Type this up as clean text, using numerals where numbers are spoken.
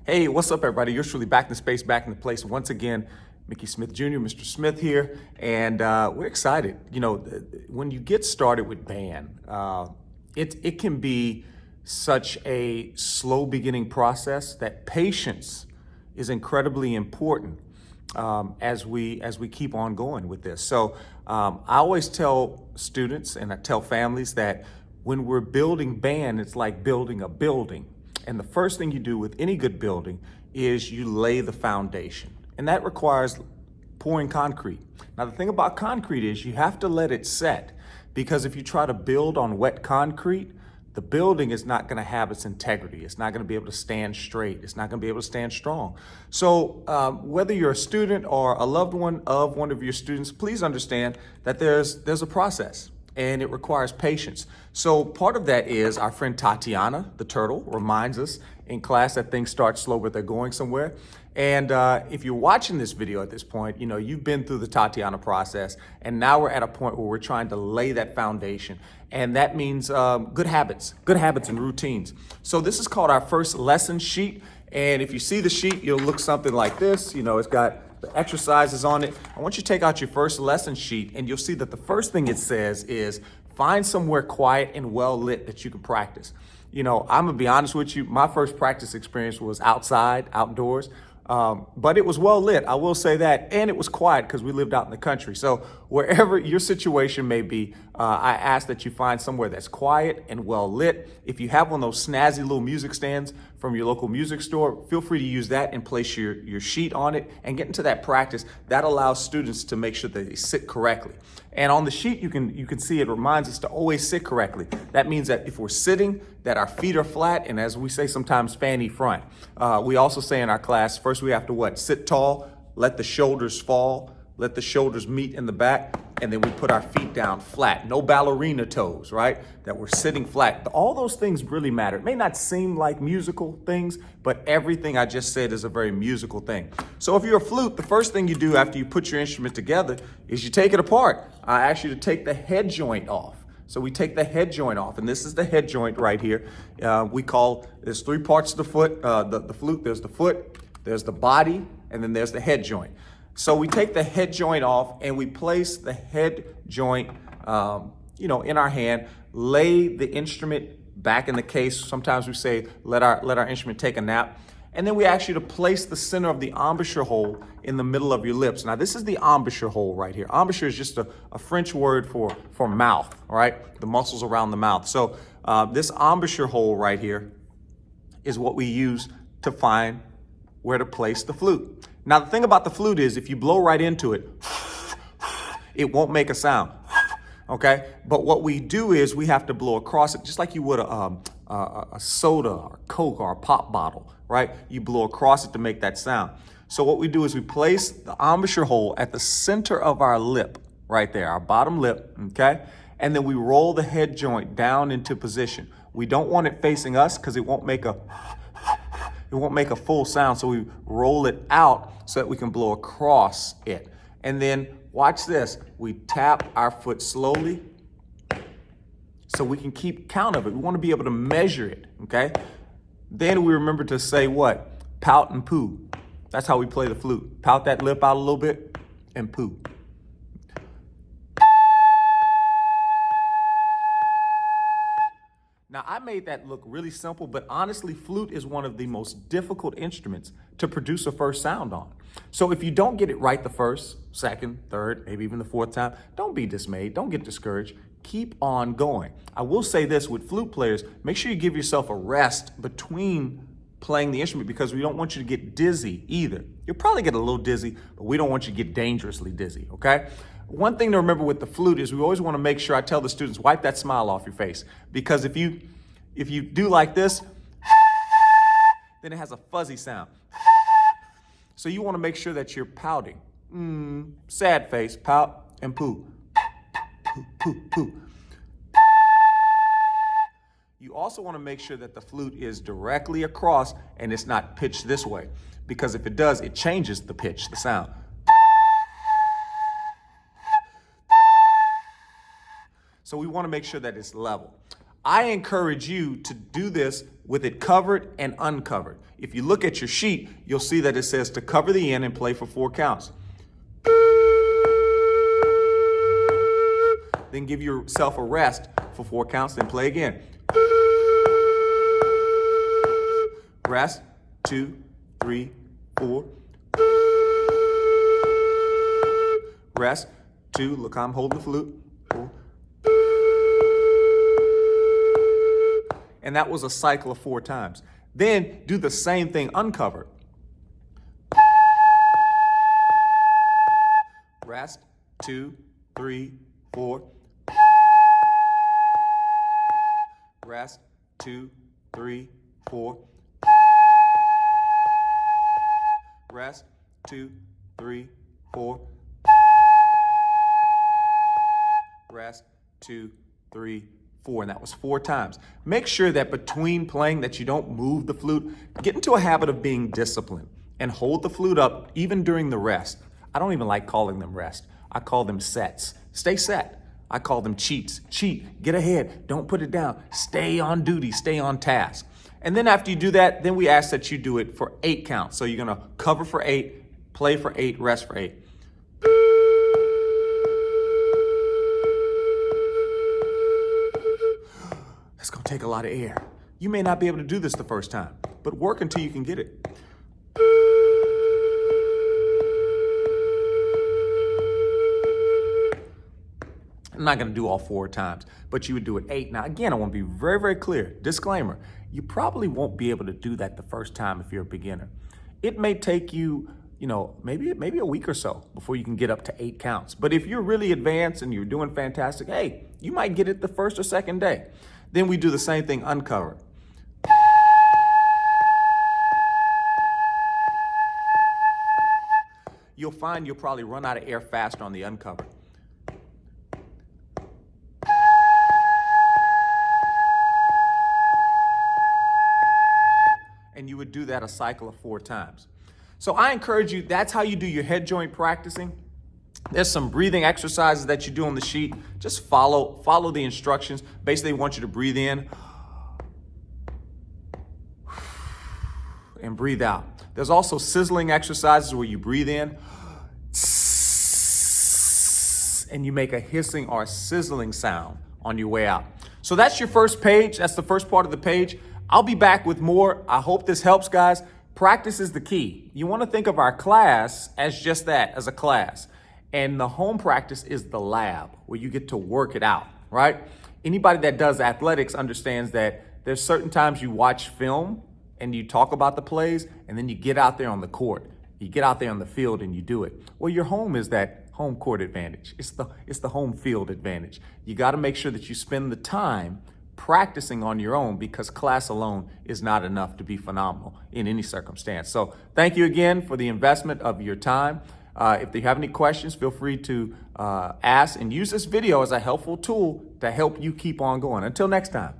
Hey, what's up, everybody? You're truly back in the space, back in the place. Once again, Mickey Smith Jr., Mr. Smith here, and we're excited. You know, when you get started with band, it can be such a slow beginning process that patience is incredibly important as we keep on going with this. So I always tell students and I tell families that when we're building band, it's like building a building. And the first thing you do with any good building is you lay the foundation. And that requires pouring concrete. Now, the thing about concrete is you have to let it set, because if you try to build on wet concrete, the building is not going to have its integrity. It's not going to be able to stand straight. It's not going to be able to stand strong. So whether you're a student or a loved one of one of your students, please understand that there's a process, and it requires patience. So part of that is our friend Tatiana, the turtle, reminds us in class that things start slow, but they're going somewhere. And if you're watching this video at this point, you know, you've been through the Tatiana process, and now we're at a point where we're trying to lay that foundation. And that means good habits and routines. So this is called our first lesson sheet. And if you see the sheet, you'll look something like this. You know, it's got the exercises on it. I want you to take out your first lesson sheet, and you'll see that the first thing it says is find somewhere quiet and well lit that you can practice. You know, I'm gonna be honest with you, my first practice experience was outside, outdoors, but it was well lit, I will say that, and it was quiet because we lived out in the country. So wherever your situation may be, I ask that you find somewhere that's quiet and well lit. If you have one of those snazzy little music stands from your local music store, feel free to use that and place your sheet on it and get into that practice. That allows students to make sure that they sit correctly. And on the sheet, you can see it reminds us to always sit correctly. That means that if we're sitting, that our feet are flat, and as we say sometimes, fanny front. We also say in our class, first we have to what? Sit tall, let the shoulders fall, let the shoulders meet in the back, and then we put our feet down flat. No ballerina toes, right? That we're sitting flat. All those things really matter. It may not seem like musical things, but everything I just said is a very musical thing. So if you're a flute, the first thing you do after you put your instrument together is you take it apart. I ask you to take the head joint off. So we take the head joint off, and this is the head joint right here. There's three parts of the foot, the flute. There's the foot, there's the body, and then there's the head joint. So we take the head joint off and we place the head joint, in our hand, lay the instrument back in the case. Sometimes we say, let our instrument take a nap. And then we ask you to place the center of the embouchure hole in the middle of your lips. Now, this is the embouchure hole right here. Embouchure is just a French word for mouth, all right? The muscles around the mouth. So this embouchure hole right here is what we use to find where to place the flute. Now, the thing about the flute is if you blow right into it, it won't make a sound, okay? But what we do is we have to blow across it just like you would a soda or Coke or a pop bottle, right? You blow across it to make that sound. So what we do is we place the embouchure hole at the center of our lip, right there, our bottom lip, okay? And then we roll the head joint down into position. We don't want it facing us because it won't make a full sound, so we roll it out so that we can blow across it. And then watch this. We tap our foot slowly so we can keep count of it. We want to be able to measure it, okay? Then we remember to say what? Pout and poo. That's how we play the flute. Pout that lip out a little bit and poo. Now, I made that look really simple, but honestly, flute is one of the most difficult instruments to produce a first sound on. So if you don't get it right the first, second, third, maybe even the fourth time, don't be dismayed. Don't get discouraged. Keep on going. I will say this with flute players, make sure you give yourself a rest between playing the instrument because we don't want you to get dizzy either. You'll probably get a little dizzy, but we don't want you to get dangerously dizzy, okay? One thing to remember with the flute is we always want to make sure, I tell the students, wipe that smile off your face. Because if you do like this, then it has a fuzzy sound. So you want to make sure that you're pouting. Sad face, pout, and poo. Poo, poo, poo. You also want to make sure that the flute is directly across and it's not pitched this way. Because if it does, it changes the pitch, the sound. So we want to make sure that it's level. I encourage you to do this with it covered and uncovered. If you look at your sheet, you'll see that it says to cover the end and play for 4 counts. Then give yourself a rest for 4 counts, then play again. Rest, 2, 3, 4. Rest, 2, look how I'm holding the flute, 4. And that was a cycle of 4 times. Then do the same thing uncovered. Rest, 2, 3, 4. Rest, 2, 3, 4. Rest, 2, 3, 4. Rest, 2, 3, 4. And that was 4 times. Make sure that between playing that you don't move the flute. Get into a habit of being disciplined and hold the flute up even during the rest. I don't even like calling them rest. I call them sets. Stay set. I call them cheats. Cheat, get ahead, don't put it down. Stay on duty, stay on task. And then after you do that, then we ask that you do it for 8 counts. So you're gonna cover for 8, play for 8, rest for 8. That's gonna take a lot of air. You may not be able to do this the first time, but work until you can get it. I'm not going to do all 4 times, but you would do it 8. Now, again, I want to be very, very clear. Disclaimer, you probably won't be able to do that the first time if you're a beginner. It may take you, maybe a week or so before you can get up to 8 counts. But if you're really advanced and you're doing fantastic, hey, you might get it the first or second day. Then we do the same thing uncovered. You'll find you'll probably run out of air faster on the uncovered. And you would do that a cycle of 4 times. So I encourage you, that's how you do your head joint practicing. There's some breathing exercises that you do on the sheet. Just follow the instructions. Basically, they want you to breathe in and breathe out. There's also sizzling exercises where you breathe in and you make a hissing or a sizzling sound on your way out. So that's your first page. That's the first part of the page. I'll be back with more. I hope this helps, guys. Practice is the key. You want to think of our class as just that, as a class. And the home practice is the lab where you get to work it out, right? Anybody that does athletics understands that there's certain times you watch film and you talk about the plays, and then you get out there on the court. You get out there on the field and you do it. Well, your home is that home court advantage. It's the home field advantage. You got to make sure that you spend the time practicing on your own, because class alone is not enough to be phenomenal in any circumstance. So thank you again for the investment of your time. If you have any questions, feel free to ask, and use this video as a helpful tool to help you keep on going. Until next time.